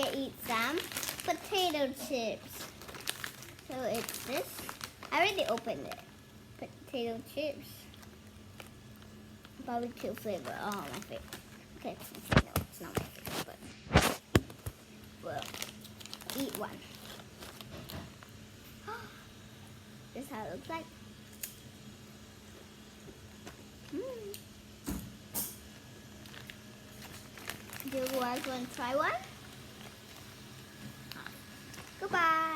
gonna eat some potato chips. So it's this. I already opened it. Potato chips. Barbecue flavor. Oh, my favorite. Okay, no, it's not my favorite, but well, eat one. This is how it looks like. Do you guys want to try one? Goodbye.